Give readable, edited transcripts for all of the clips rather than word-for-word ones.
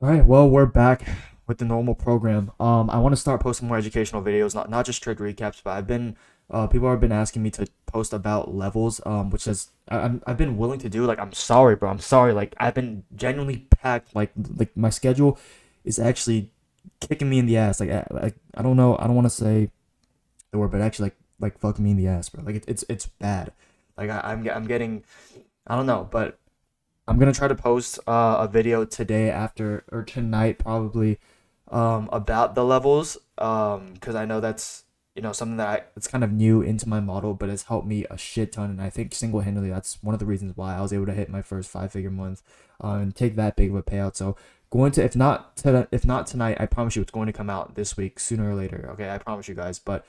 All right, well, we're back with the normal program. I want to start posting more educational videos, not just trade recaps, but people have been asking me to post about levels, which is I've been willing to do. Like, I'm sorry, bro. I'm sorry. Like, I've been genuinely packed. Like my schedule is actually kicking me in the ass. I don't know. I don't want to say the word, but actually like fucking me in the ass, bro. Like it's bad. I'm getting. I don't know, but I'm gonna try to post a video today after or tonight probably about the levels because I know that's something it's kind of new into my model, but it's helped me a shit ton, and I think single handedly that's one of the reasons why I was able to hit my first 5 figure month and take that big of a payout. So going to if not tonight, I promise you it's going to come out this week sooner or later. Okay, I promise you guys, but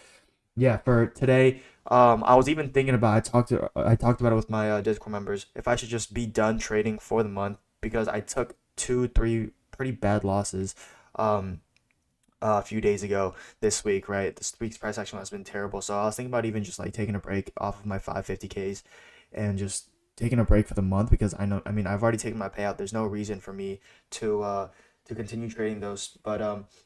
yeah, for today, I was even thinking about I talked about it with my Discord members if I should just be done trading for the month because I took 2 3 pretty bad losses um a few days ago this week, right? This week's price action has been terrible, so I was thinking about even just like taking a break off of my 550Ks and just taking a break for the month because I mean I've already taken my payout. There's no reason for me to continue trading those, but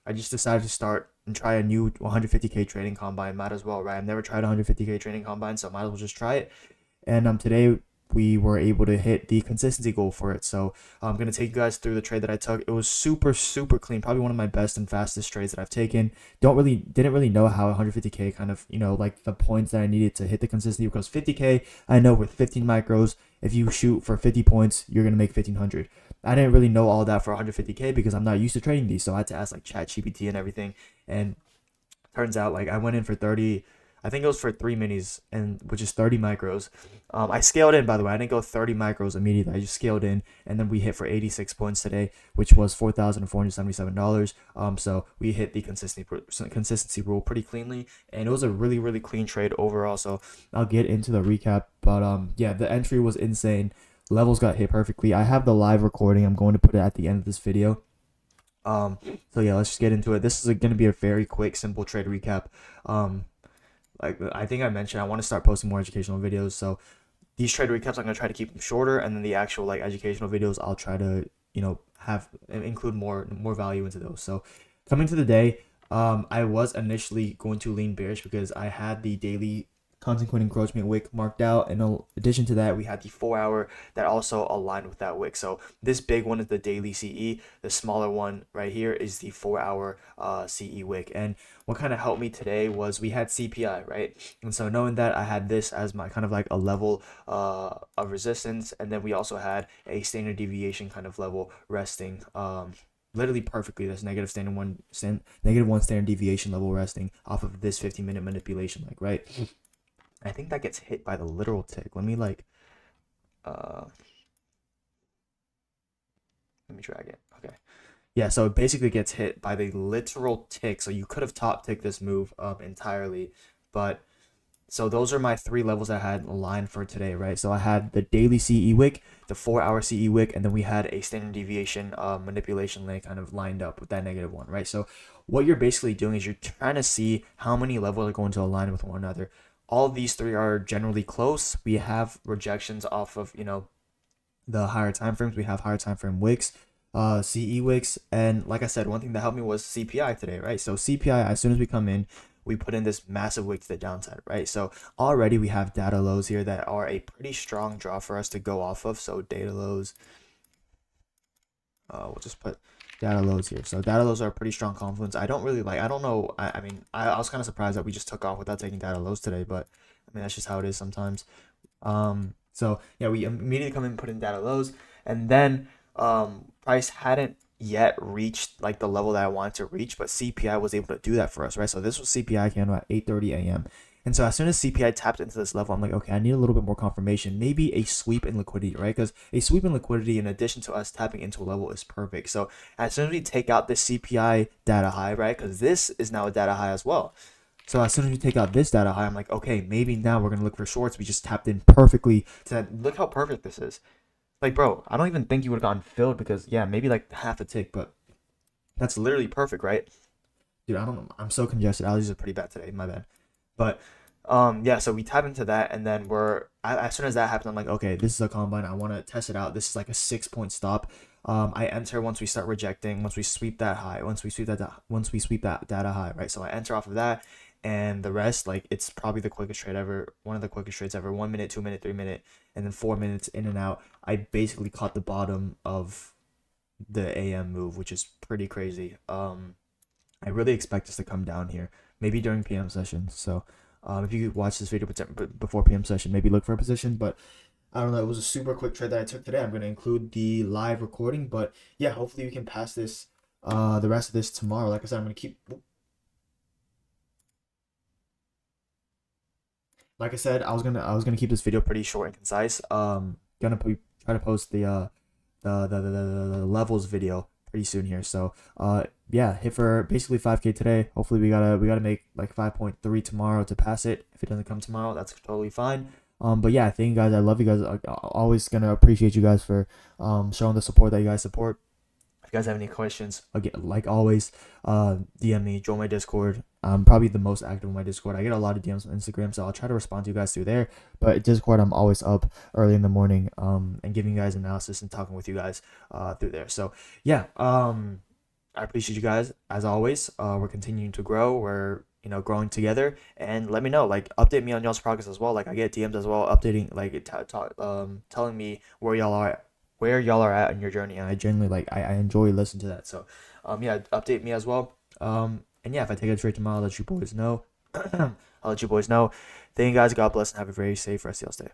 I just decided to start and try a new 150K trading combine. Might as well, right? I've never tried a 150K trading combine, so might as well just try it. And today we were able to hit the consistency goal for it. So I'm gonna take you guys through the trade that I took. It was super clean, probably one of my best and fastest trades that I've taken. Didn't really know how 150K kind of like the points that I needed to hit the consistency because 50K I know with 15 micros, if you shoot for 50 points, you're gonna make 1500. I didn't really know all that for 150K because I'm not used to trading these, so I had to ask like Chat GPT and everything. And turns out like I went in for 30. I think it was for 3 minis, and which is 30 micros. I scaled in, by the way. I didn't go 30 micros immediately. I just scaled in, and then we hit for 86 points today, which was $4,477. So we hit the consistency rule pretty cleanly, and it was a really clean trade overall. So I'll get into the recap, but yeah, the entry was insane. Levels got hit perfectly. I have the live recording. I'm going to put it at the end of this video. Um, so yeah, let's just get into it. This is gonna be a very quick, simple trade recap. Um, like I think I mentioned, I want to start posting more educational videos. So these trade recaps, I'm gonna try to keep them shorter, and then the actual like educational videos, I'll try to have include more value into those. So coming to the day, I was initially going to lean bearish because I had the daily consequent encroachment wick marked out. In addition to that, we had the 4 hour that also aligned with that wick. So this big one is the daily CE. The smaller one right here is the 4 hour CE wick. And what kind of helped me today was we had CPI, right? And so knowing that I had this as my kind of like a level of resistance, and then we also had a standard deviation kind of level resting. Literally perfectly. That's negative one standard deviation level resting off of this 15-minute manipulation, like right. I think that gets hit by the literal tick. Uh let me drag it. Okay. Yeah, so it basically gets hit by the literal tick. So you could have top ticked this move up entirely, but so those are my three levels I had aligned for today, right? So I had the daily CE wick, the 4 hour CE wick, and then we had a standard deviation manipulation lane kind of lined up with that negative one, right? So what you're basically doing is you're trying to see how many levels are going to align with one another. All of these three are generally close. We have rejections off of the higher time frames. We have higher time frame wicks, CE wicks, and like I said, one thing that helped me was CPI today, right? So CPI, as soon as we come in, we put in this massive wick to the downside, right? So already we have data lows here that are a pretty strong draw for us to go off of. So data lows, we'll just put data lows here. So data lows are a pretty strong confluence. I don't really like. I don't know. I mean, I was kind of surprised that we just took off without taking data lows today, but I mean that's just how it is sometimes. So yeah, we immediately come in and put in data lows, and then price hadn't yet reached like the level that I wanted to reach, but CPI was able to do that for us, right? So this was CPI candle at 8:30 a.m. And so as soon as CPI tapped into this level, I'm like, okay, I need a little bit more confirmation, maybe a sweep in liquidity, right? Because a sweep in liquidity, in addition to us tapping into a level, is perfect. So as soon as we take out this CPI data high, right? Because this is now a data high as well. So as soon as we take out this data high, I'm like, okay, maybe now we're gonna look for shorts. We just tapped in perfectly to that. Look how perfect this is. Like, bro, I don't even think you would have gotten filled because yeah, maybe like half a tick, but that's literally perfect, right? Dude, I don't know. I'm so congested. Allergies are pretty bad today. My bad. But yeah, so we tap into that, and then as soon as that happened, I'm like, okay, this is a combine. I want to test it out. This is like a 6 point stop. I enter once we start rejecting, once we sweep that high, once we sweep that data high, right? So I enter off of that, and the rest, like, it's probably the quickest trade ever, one of the quickest trades ever. 1 minute, 2 minute, 3 minute, and then 4 minutes in and out. I basically caught the bottom of the AM move, which is pretty crazy. I really expect us to come down here, maybe during PM session. So, if you could watch this video before PM session, maybe look for a position. But I don't know. It was a super quick trade that I took today. I'm gonna include the live recording, but yeah, hopefully we can pass this, the rest of this tomorrow. Like I said, I'm gonna keep. Like I said, I was gonna keep this video pretty short and concise. Try to post the levels video pretty soon here. So yeah, hit for basically 5K today. Hopefully we gotta make like 5.3 tomorrow to pass it. If it doesn't come tomorrow, that's totally fine. But yeah, thank you guys. I love you guys. Always gonna appreciate you guys for showing the support that you guys support. If you guys have any questions, again, like always, DM me, join my Discord. I'm probably the most active on my Discord. I get a lot of DMs on Instagram, so I'll try to respond to you guys through there. But Discord, I'm always up early in the morning, and giving you guys analysis and talking with you guys, through there. So yeah, I appreciate you guys as always. We're continuing to grow. We're growing together, and let me know, like, update me on y'all's progress as well. Like, I get DMs as well, updating, like, telling me where y'all are at in your journey, and I genuinely, like, I enjoy listening to that. So yeah, update me as well. And yeah, if I take a trade tomorrow, I'll let you boys know. I'll let you boys know. Thank you guys. God bless, and have a very safe rest of y'all's day.